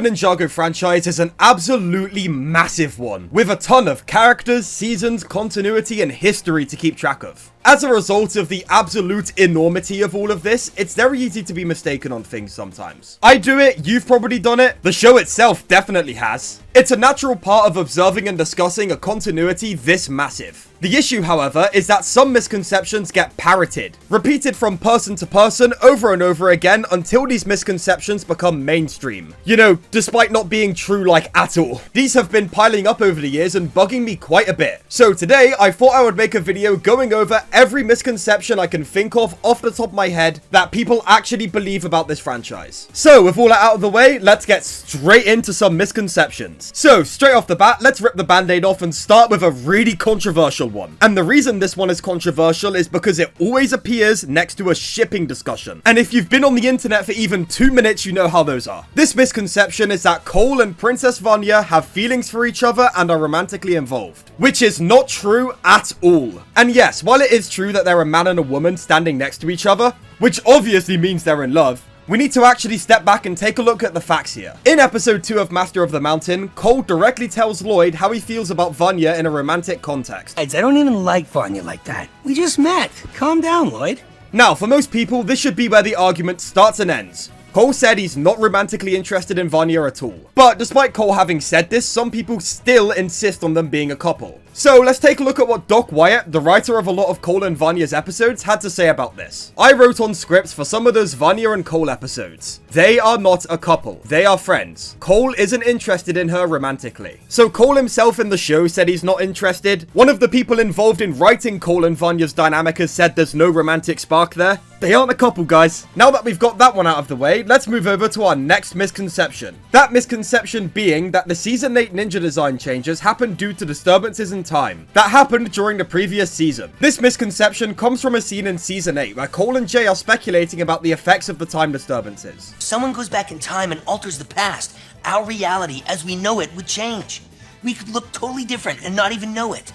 Ninjago franchise is an absolutely massive one, with a ton of characters, seasons, continuity, and history to keep track of. As a result of the absolute enormity of all of this, it's very easy to be mistaken on things sometimes. I do it, you've probably done it, the show itself definitely has. It's a natural part of observing and discussing a continuity this massive. The issue, however, is that some misconceptions get parroted, repeated from person to person over and over again until these misconceptions become mainstream. You know, despite not being true like at all. These have been piling up over the years and bugging me quite a bit. So today, I thought I would make a video going over every misconception I can think of off the top of my head that people actually believe about this franchise. So with all that out of the way, let's get straight into some misconceptions. So straight off the bat, let's rip the band-aid off and start with a really controversial one. And the reason this one is controversial is because it always appears next to a shipping discussion. And if you've been on the internet for even 2 minutes, you know how those are. This misconception is that Cole and Princess Vanya have feelings for each other and are romantically involved, which is not true at all. And yes, while it is true that they're a man and a woman standing next to each other, which obviously means they're in love, we need to actually step back and take a look at the facts here. In episode 2 of Master of the Mountain, Cole directly tells Lloyd how he feels about Vanya in a romantic context. I don't even like Vanya like that. We just met. Calm down, Lloyd. Now, for most people, this should be where the argument starts and ends. Cole said he's not romantically interested in Vanya at all. But despite Cole having said this, some people still insist on them being a couple. So let's take a look at what Doc Wyatt, the writer of a lot of Cole and Vanya's episodes, had to say about this. I wrote on scripts for some of those Vanya and Cole episodes. They are not a couple. They are friends. Cole isn't interested in her romantically. So Cole himself in the show said he's not interested. One of the people involved in writing Cole and Vanya's dynamic has said there's no romantic spark there. They aren't a couple, guys. Now that we've got that one out of the way, let's move over to our next misconception. That misconception being that the Season 8 ninja design changes happened due to disturbances in time that happened during the previous season. This misconception comes from a scene in Season 8 where Cole and Jay are speculating about the effects of the time disturbances. Someone goes back in time and alters the past. Our reality as we know it would change. We could look totally different and not even know it.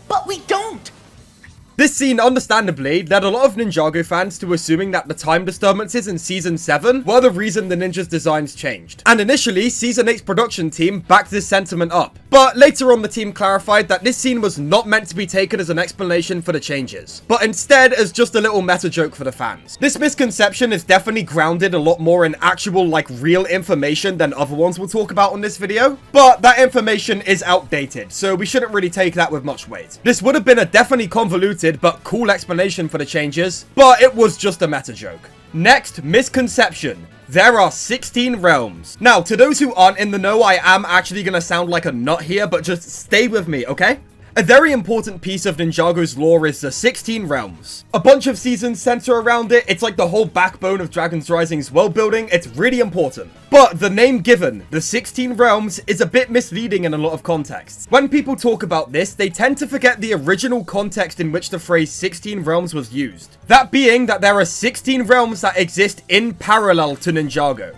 But we don't! This scene, understandably, led a lot of Ninjago fans to assuming that the time disturbances in Season 7 were the reason the ninjas' designs changed. And initially, Season 8's production team backed this sentiment up. But later on, the team clarified that this scene was not meant to be taken as an explanation for the changes, but instead as just a little meta joke for the fans. This misconception is definitely grounded a lot more in actual, real information than other ones we'll talk about on this video, but that information is outdated, so we shouldn't really take that with much weight. This would have been a definitely convoluted but cool explanation for the changes, but it was just a meta joke. Next misconception. There are 16 realms. Now, to those who aren't in the know, I am actually gonna sound like a nut here, but just stay with me, okay? A very important piece of Ninjago's lore is the 16 realms. A bunch of seasons center around it. It's like the whole backbone of Dragon's Rising's world building. It's really important. But the name given, the 16 realms, is a bit misleading in a lot of contexts. When people talk about this, they tend to forget the original context in which the phrase 16 realms was used. That being that there are 16 realms that exist in parallel to Ninjago.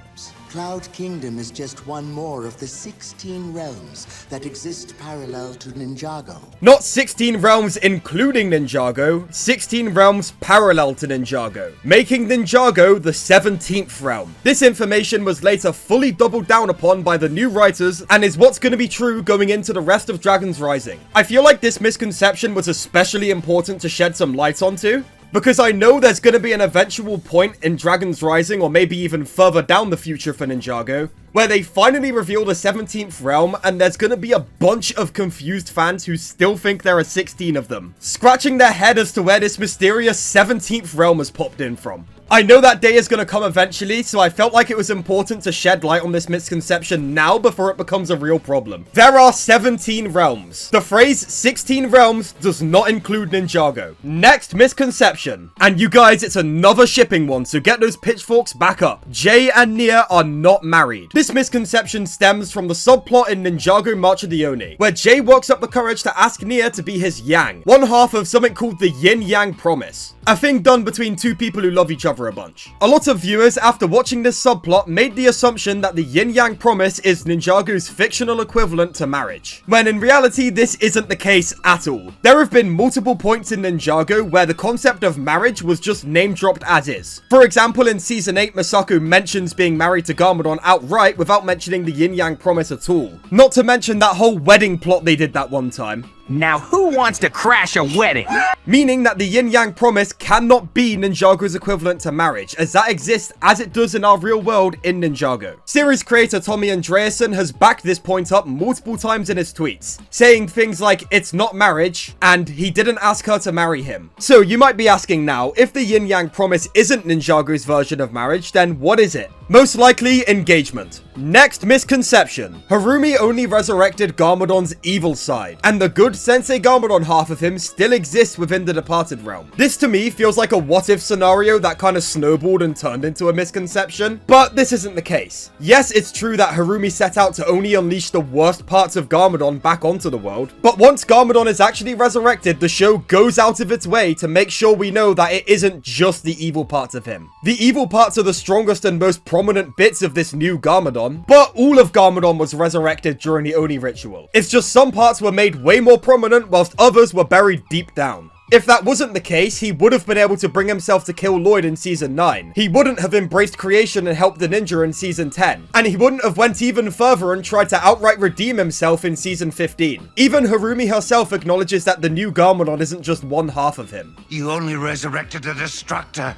Cloud Kingdom is just one more of the 16 realms that exist parallel to Ninjago. Not 16 realms including Ninjago, 16 realms parallel to Ninjago, making Ninjago the 17th realm. This information was later fully doubled down upon by the new writers and is what's going to be true going into the rest of Dragon's Rising. I feel like this misconception was especially important to shed some light onto, because I know there's going to be an eventual point in Dragon's Rising, or maybe even further down the future for Ninjago, where they finally reveal the 17th realm, and there's going to be a bunch of confused fans who still think there are 16 of them, scratching their head as to where this mysterious 17th realm has popped in from. I know that day is going to come eventually, so I felt like it was important to shed light on this misconception now before it becomes a real problem. There are 17 realms. The phrase 16 realms does not include Ninjago. Next misconception. And you guys, it's another shipping one, so get those pitchforks back up. Jay and Nia are not married. This misconception stems from the subplot in Ninjago March of the Oni, where Jay works up the courage to ask Nia to be his yang, one half of something called the Yin-Yang Promise. A thing done between two people who love each other a bunch. A lot of viewers, after watching this subplot, made the assumption that the yin-yang promise is Ninjago's fictional equivalent to marriage, when in reality this isn't the case at all. There have been multiple points in Ninjago where the concept of marriage was just name-dropped as is. For example, in Season 8, Misako mentions being married to Garmadon outright without mentioning the yin-yang promise at all. Not to mention that whole wedding plot they did that one time. Now who wants to crash a wedding? Meaning that the yin-yang promise cannot be Ninjago's equivalent to marriage, as that exists as it does in our real world in Ninjago. Series creator Tommy Andreasen has backed this point up multiple times in his tweets, saying things like it's not marriage, and he didn't ask her to marry him. So you might be asking now, if the yin-yang promise isn't Ninjago's version of marriage, then what is it? Most likely, engagement. Next misconception. Harumi only resurrected Garmadon's evil side, and the good Sensei Garmadon half of him still exists within the departed realm. This to me feels like a what-if scenario that kind of snowballed and turned into a misconception, but this isn't the case. Yes, it's true that Harumi set out to only unleash the worst parts of Garmadon back onto the world, but once Garmadon is actually resurrected, the show goes out of its way to make sure we know that it isn't just the evil parts of him. The evil parts are the strongest and most prominent bits of this new Garmadon, but all of Garmadon was resurrected during the Oni ritual. It's just some parts were made way more prominent whilst others were buried deep down. If that wasn't the case, he would have been able to bring himself to kill Lloyd in Season 9. He wouldn't have embraced creation and helped the ninja in Season 10. And he wouldn't have went even further and tried to outright redeem himself in Season 15. Even Harumi herself acknowledges that the new Garmadon isn't just one half of him. You only resurrected a destructor.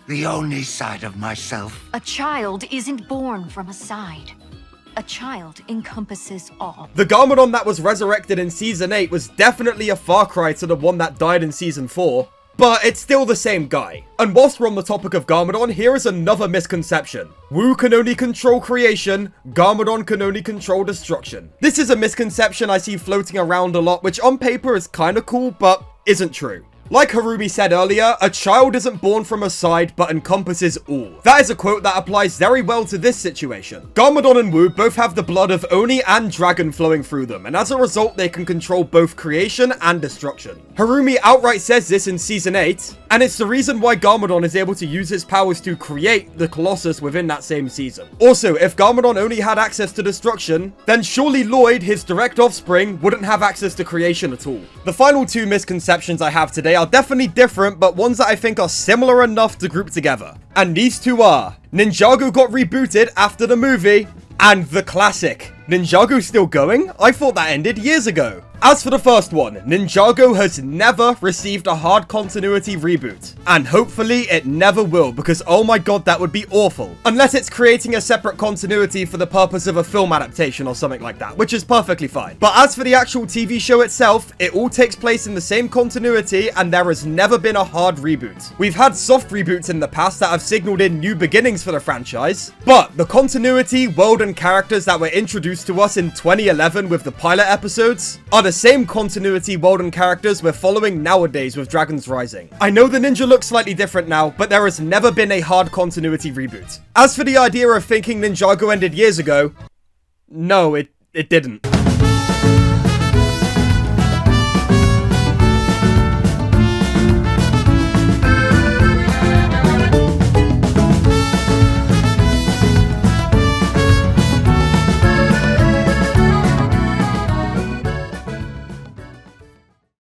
The only side of myself. A child isn't born from a side. A child encompasses all. The Garmadon that was resurrected in Season 8 was definitely a far cry to the one that died in Season 4, but it's still the same guy. And whilst we're on the topic of Garmadon, here is another misconception. Wu can only control creation, Garmadon can only control destruction. This is a misconception I see floating around a lot, which on paper is kinda cool, but isn't true. Like Harumi said earlier, a child isn't born from a side, but encompasses all. That is a quote that applies very well to this situation. Garmadon and Wu both have the blood of Oni and Dragon flowing through them, and as a result, they can control both creation and destruction. Harumi outright says this in Season 8, and it's the reason why Garmadon is able to use his powers to create the Colossus within that same season. Also, if Garmadon only had access to destruction, then surely Lloyd, his direct offspring, wouldn't have access to creation at all. The final two misconceptions I have today are definitely different, but ones that I think are similar enough to group together. And these two are: Ninjago got rebooted after the movie, and the classic. Ninjago's still going? I thought that ended years ago. As for the first one, Ninjago has never received a hard continuity reboot. And hopefully it never will, because oh my god, that would be awful. Unless it's creating a separate continuity for the purpose of a film adaptation or something like that, which is perfectly fine. But as for the actual TV show itself, it all takes place in the same continuity, and there has never been a hard reboot. We've had soft reboots in the past that have signaled in new beginnings for the franchise, but the continuity, world, and characters that were introduced to us in 2011 with the pilot episodes are the same continuity, world, and characters we're following nowadays with Dragon's Rising. I know the ninja looks slightly different now, but there has never been a hard continuity reboot. As for the idea of thinking Ninjago ended years ago, no, it didn't.